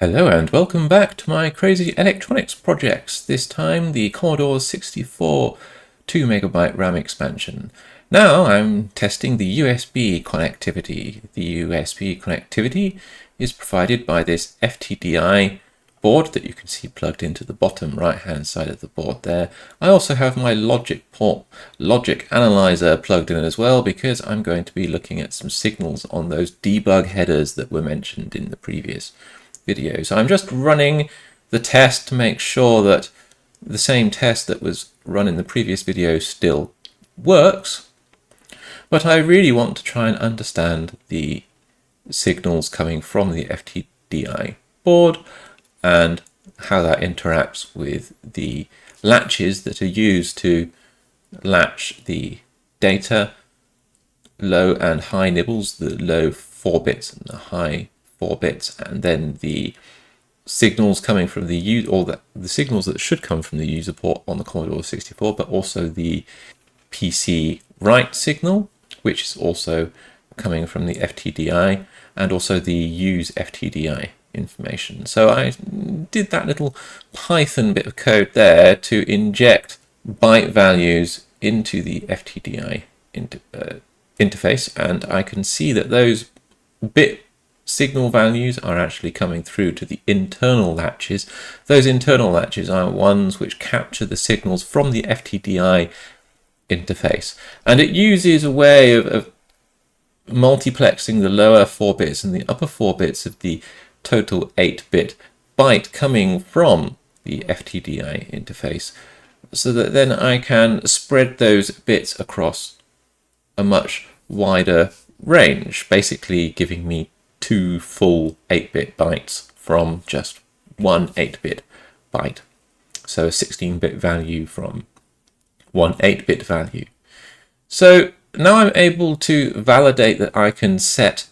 Hello and welcome back to my crazy electronics projects, this time the Commodore 64 2MB RAM expansion. Now I'm testing the USB connectivity. The USB connectivity is provided by this FTDI board that you can see plugged into the bottom right hand side of the board there. I also have my logic analyzer plugged in as well because I'm going to be looking at some signals on those debug headers that were mentioned in the previous video. So I'm just running the test to make sure that the same test that was run in the previous video still works, but I really want to try and understand the signals coming from the FTDI board and how that interacts with the latches that are used to latch the data, low and high nibbles, the low 4 bits and the high 4 bits, and then the signals coming from the user, or the signals that should come from the user port on the Commodore 64, but also the PC write signal, which is also coming from the FTDI, and also the use FTDI information. So I did that little Python bit of code there to inject byte values into the FTDI interface, and I can see that those bit signal values are actually coming through to the internal latches. Those internal latches are ones which capture the signals from the FTDI interface, and it uses a way of multiplexing the lower 4 bits and the upper 4 bits of the total 8-bit byte coming from the FTDI interface, so that then I can spread those bits across a much wider range, basically giving me 2 full 8-bit bytes from just one 8-bit byte. So a 16-bit value from one 8-bit value. So now I'm able to validate that I can set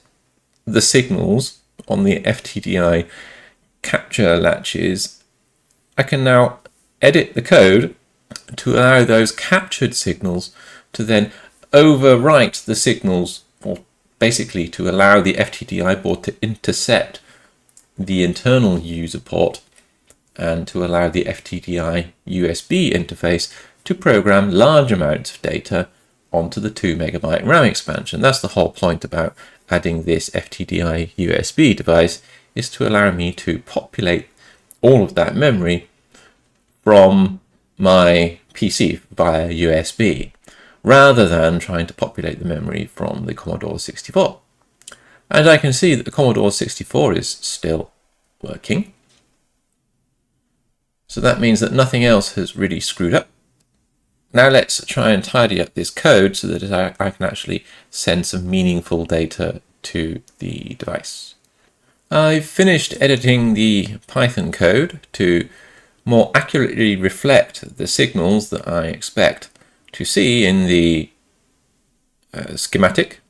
the signals on the FTDI capture latches. I can now edit the code to allow those captured signals to then overwrite the signals, or basically to allow the FTDI board to intercept the internal user port and to allow the FTDI USB interface to program large amounts of data onto the 2MB RAM expansion. That's the whole point about adding this FTDI USB device, is to allow me to populate all of that memory from my PC via USB, rather than trying to populate the memory from the Commodore 64. And I can see that the Commodore 64 is still working. So that means that nothing else has really screwed up. Now let's try and tidy up this code so that I can actually send some meaningful data to the device. I've finished editing the Python code to more accurately reflect the signals that I expect to see in the schematic,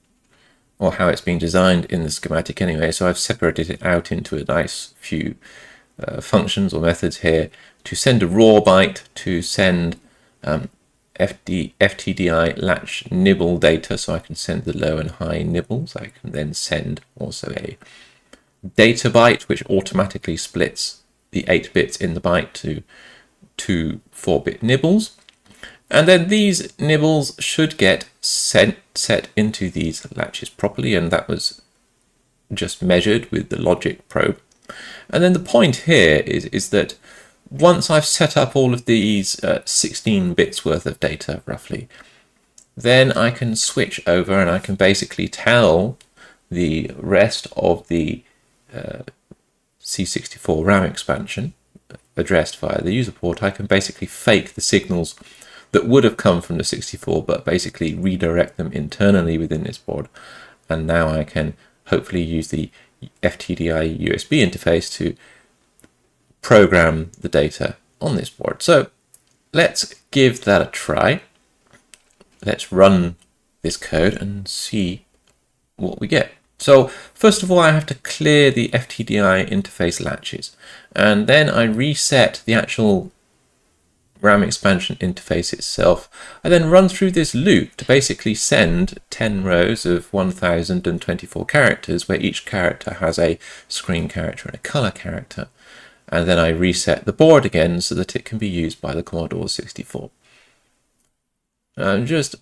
or how it's been designed in the schematic anyway. So I've separated it out into a nice few functions or methods here to send a raw byte, to send FTDI latch nibble data, so I can send the low and high nibbles. I can then send also a data byte, which automatically splits the 8 bits in the byte to 2 4-bit nibbles. And then these nibbles should get set into these latches properly, and that was just measured with the logic probe. And then the point here is that once I've set up all of these 16 bits worth of data roughly, then I can switch over and I can basically tell the rest of the C64 RAM expansion addressed via the user port. I can basically fake the signals that would have come from the 64, but basically redirect them internally within this board. And now I can hopefully use the FTDI USB interface to program the data on this board. So let's give that a try. Let's run this code and see what we get. So first of all, I have to clear the FTDI interface latches, and then I reset the actual RAM expansion interface itself, I then run through this loop to basically send 10 rows of 1024 characters, where each character has a screen character and a color character. And then I reset the board again so that it can be used by the Commodore 64. I'm just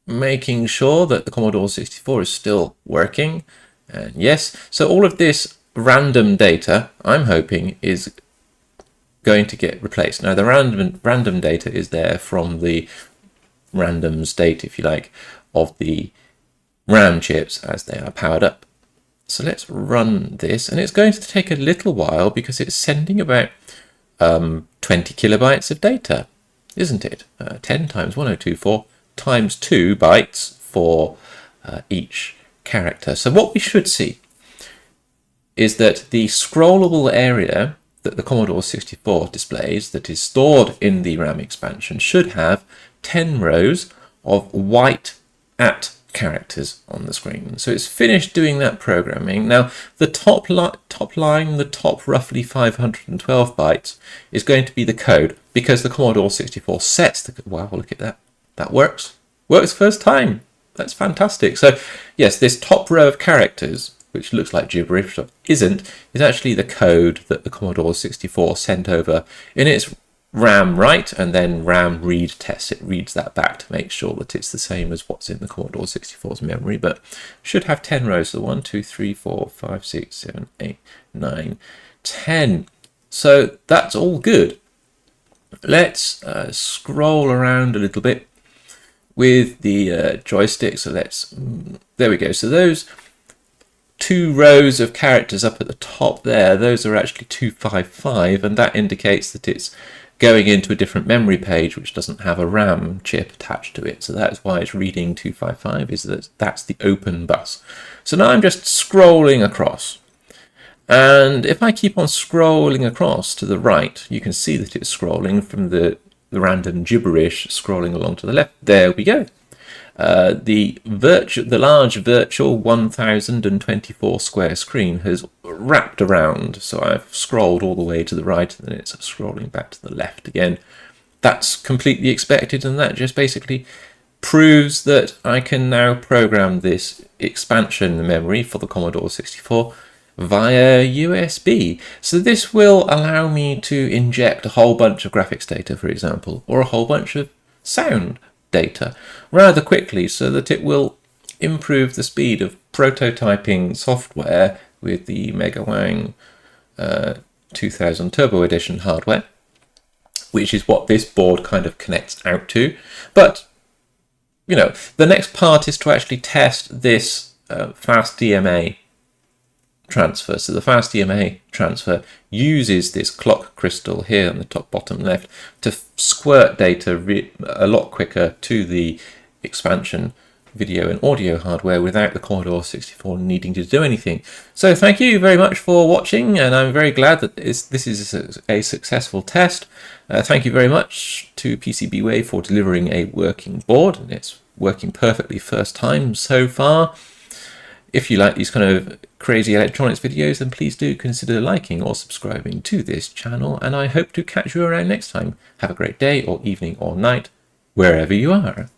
making sure that the Commodore 64 is still working. And yes, so all of this random data, I'm hoping, is going to get replaced. Now the random data is there from the random state, if you like, of the RAM chips as they are powered up. So let's run this, and it's going to take a little while because it's sending about 20 kilobytes of data, isn't it? 10 times 1024 times 2 bytes for each character. So what we should see is that the scrollable area that the Commodore 64 displays, that is stored in the RAM expansion, should have 10 rows of white @ characters on the screen. So it's finished doing that programming. Now the top line, the top roughly 512 bytes, is going to be the code, because the Commodore 64 sets the... Wow, look at that. That works. Works first time. That's fantastic. So yes, this top row of characters, which looks like gibberish but isn't, is actually the code that the Commodore 64 sent over in its RAM write and then RAM read test. It reads that back to make sure that it's the same as what's in the Commodore 64's memory, but should have 10 rows. So 1, 2, 3, 4, 5, 6, 7, 8, 9, 10. So that's all good. Let's scroll around a little bit with the joystick. So there we go. So those 2 rows of characters up at the top there, those are actually 255, and that indicates that it's going into a different memory page which doesn't have a RAM chip attached to it. So that's why it's reading 255, is that that's the open bus. So now I'm just scrolling across, and if I keep on scrolling across to the right, you can see that it's scrolling from the random gibberish scrolling along to the left. There we go. The large virtual 1024 square screen has wrapped around, so I've scrolled all the way to the right and then it's scrolling back to the left again. That's completely expected, and that just basically proves that I can now program this expansion memory for the Commodore 64 via USB. So this will allow me to inject a whole bunch of graphics data, for example, or a whole bunch of sound data rather quickly, so that it will improve the speed of prototyping software with the MegaWang 2000 Turbo Edition hardware, which is what this board kind of connects out to. But you know, the next part is to actually test this fast DMA transfer. So the fast DMA transfer uses this clock crystal here on the top bottom left to squirt data a lot quicker to the expansion video and audio hardware without the Commodore 64 needing to do anything. So thank you very much for watching, and I'm very glad that this is a successful test. Thank you very much to PCBWay for delivering a working board, and it's working perfectly first time so far. If you like these kind of crazy electronics videos, then please do consider liking or subscribing to this channel, and I hope to catch you around next time. Have a great day or evening or night, wherever you are.